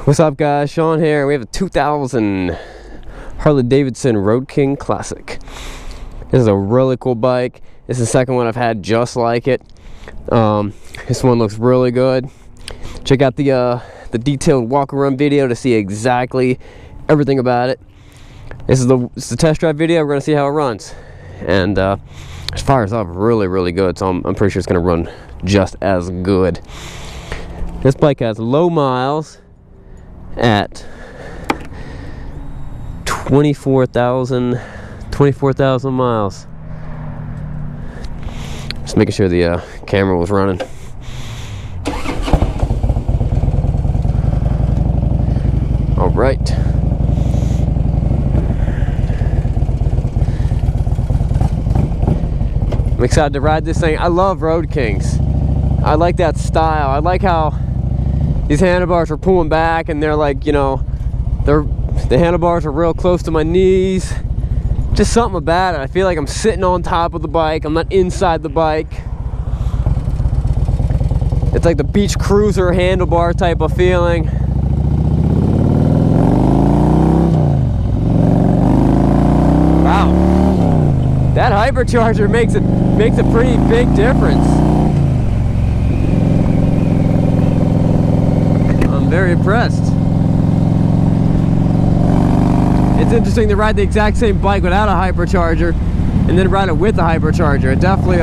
What's up, guys? Sean here. We have a 2000 Harley Davidson Road King Classic. This is a really cool bike. This is the second one I've had just like it. This one looks really good. Check out the detailed walk around video to see exactly everything about it. This is the test drive video. We're gonna see how it runs, and it fires up really good. So I'm pretty sure it's gonna run just as good. This bike has low miles at 24,000 miles. Just making sure the camera was running. All right. I'm excited to ride this thing. I love Road Kings. I like that style. I like how these handlebars are pulling back, and they're like, you know, the handlebars are real close to my knees. Just something about it. I feel like I'm sitting on top of the bike. I'm not inside the bike. It's like the beach cruiser handlebar type of feeling. Wow, that hypercharger makes a pretty big difference. Very impressed. It's interesting to ride the exact same bike without a hypercharger and then ride it with a hypercharger. It definitely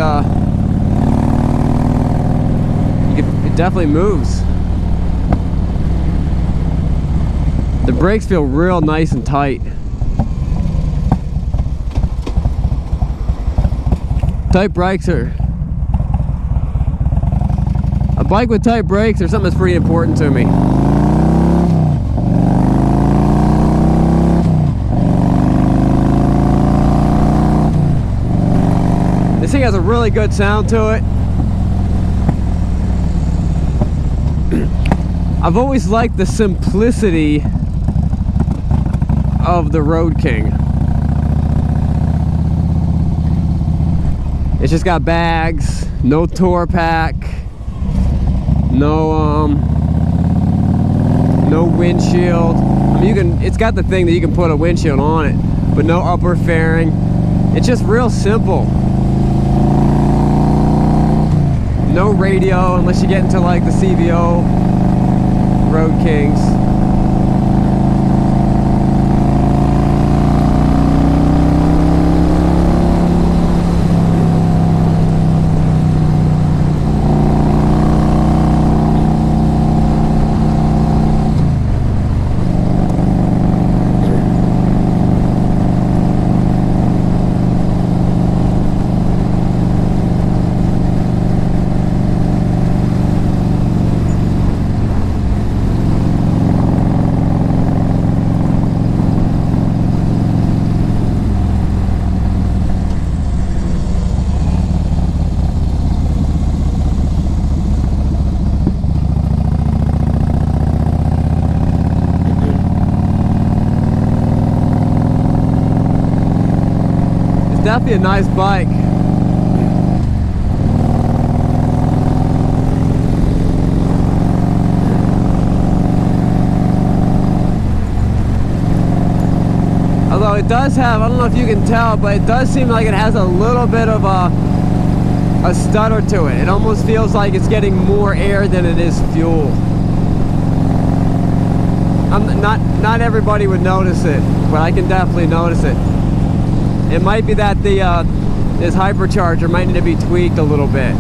it definitely moves. The brakes feel real nice and tight. Tight brakes are a bike with tight brakes or something that's pretty important to me. This thing has a really good sound to it. I've always liked the simplicity of the Road King. It's just got bags, no tour pack, no windshield. I mean, it's got the thing that you can put a windshield on it, but no upper fairing. It's just real simple. No radio unless you get into like the CVO Road Kings. Definitely a nice bike. Although it does have, I don't know if you can tell, but it does seem like it has a little bit of a stutter to it. It almost feels like it's getting more air than it is fuel. Not everybody would notice it, but I can definitely notice it. It might be that this hypercharger might need to be tweaked a little bit.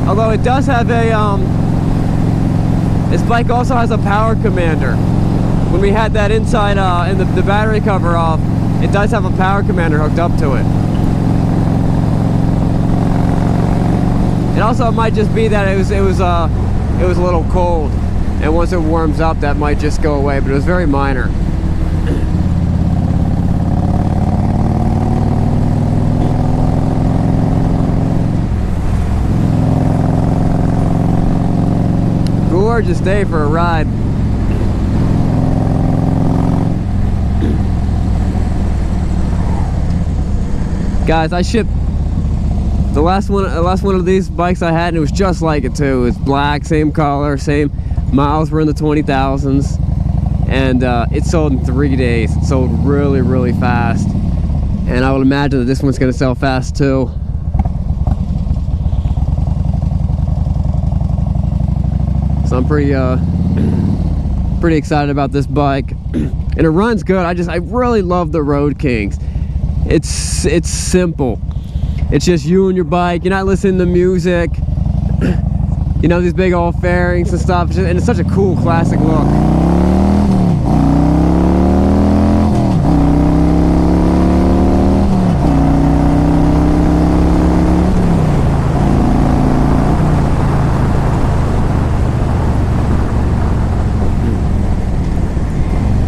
Although it does have this bike also has a power commander. When we had that inside and the battery cover off, it does have a power commander hooked up to it. And also it might just be that it was a little cold, and once it warms up that might just go away, but it was very minor. Gorgeous day for a ride. Guys, I shipped The last one of these bikes I had, and it was just like it too. It's black, same color, same miles, were in the 20,000s, and it sold in 3 days. It sold really, really fast, and I would imagine that this one's going to sell fast too. So I'm pretty excited about this bike, and it runs good. I really love the Road Kings. It's simple. It's just you and your bike. You're not listening to music. You know, these big old fairings and stuff, and it's such a cool classic look.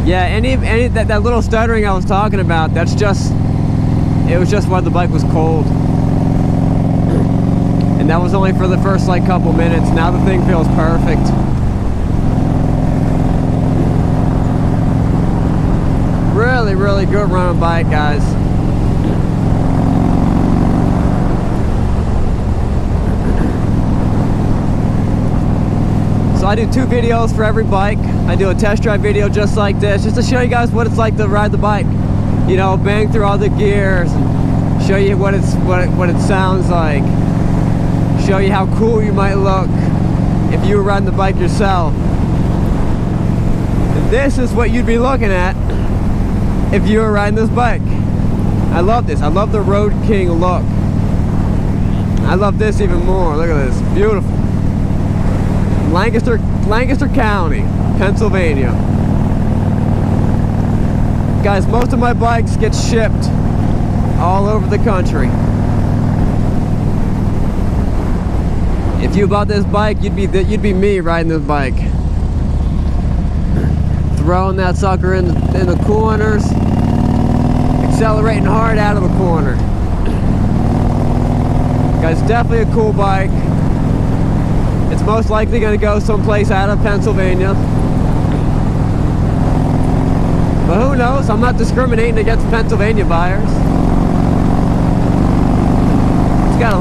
Yeah, any that little stuttering I was talking about, it was just why the bike was cold. And that was only for the first like couple minutes. Now the thing feels perfect. Really, really good running bike, guys. So I do 2 videos for every bike. I do a test drive video just like this, just to show you guys what it's like to ride the bike. You know, bang through all the gears and show you what it sounds like. Show you how cool you might look if you were riding the bike yourself. And this is what you'd be looking at if you were riding this bike. I love this. I love the Road King look. I love this even more. Look at this. Beautiful. Lancaster County, Pennsylvania. Guys, most of my bikes get shipped all over the country. If you bought this bike, you'd be me riding this bike. Throwing that sucker in the corners, accelerating hard out of the corner. Guys, definitely a cool bike. It's most likely going to go someplace out of Pennsylvania. But who knows? I'm not discriminating against Pennsylvania buyers.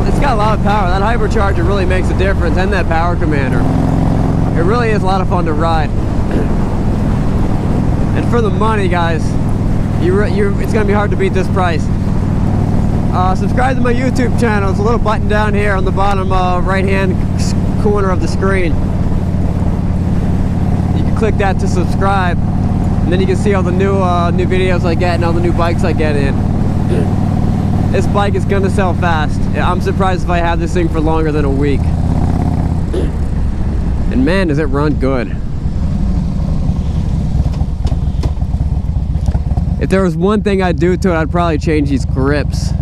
It's got a lot of power. That hypercharger really makes a difference, and that power commander. It really is a lot of fun to ride. And for the money, guys, it's going to be hard to beat this price. Subscribe to my YouTube channel. It's a little button down here on the bottom right-hand corner of the screen. You can click that to subscribe, and then you can see all the new videos I get and all the new bikes I get in. This bike is gonna sell fast. I'm surprised if I have this thing for longer than a week. And man, does it run good. If there was one thing I'd do to it, I'd probably change these grips.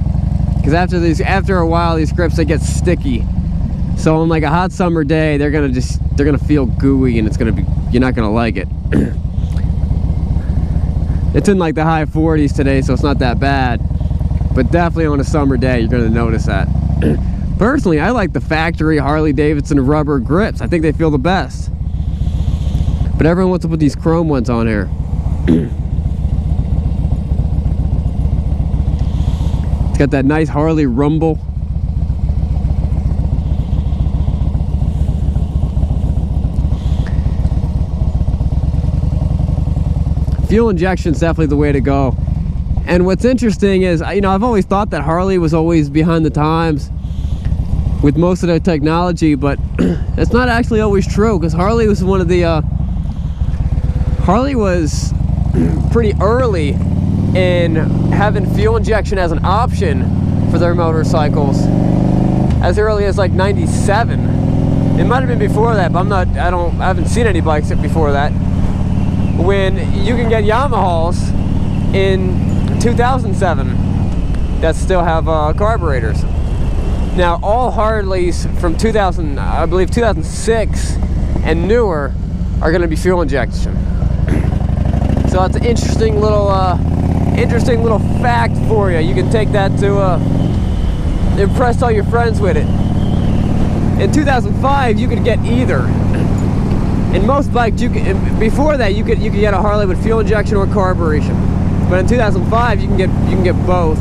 Because after a while, these grips, they get sticky. So on like a hot summer day, they're gonna feel gooey, and you're not gonna like it. It's in like the high 40s today, so it's not that bad. But definitely on a summer day, you're gonna notice that. Personally, I like the factory Harley Davidson rubber grips. I think they feel the best. But everyone wants to put these chrome ones on here. It's got that nice Harley rumble. Fuel injection is definitely the way to go. And what's interesting is, you know, I've always thought that Harley was always behind the times with most of their technology, but it's not actually always true, because Harley was one of the Harley was pretty early in having fuel injection as an option for their motorcycles, as early as like '97. It might have been before that, but I haven't seen any bikes before that. When you can get Yamahas in 2007 that still have carburetors. Now all Harleys from 2000, I believe 2006 and newer, are going to be fuel injection. So that's an interesting little fact for you. You can take that to impress all your friends with it. In 2005, you could get either. In most bikes, before that, you could get a Harley with fuel injection or carburation. But in 2005, you can get both.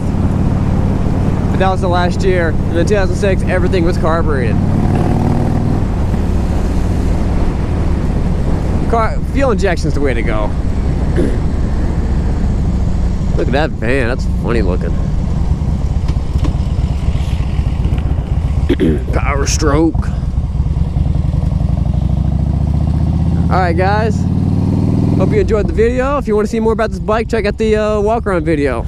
but that was the last year. And then 2006, everything was carbureted. Fuel injection's the way to go. Look at that van, that's funny looking. Power stroke. Alright guys, hope you enjoyed the video. If you want to see more about this bike, check out the walk around video.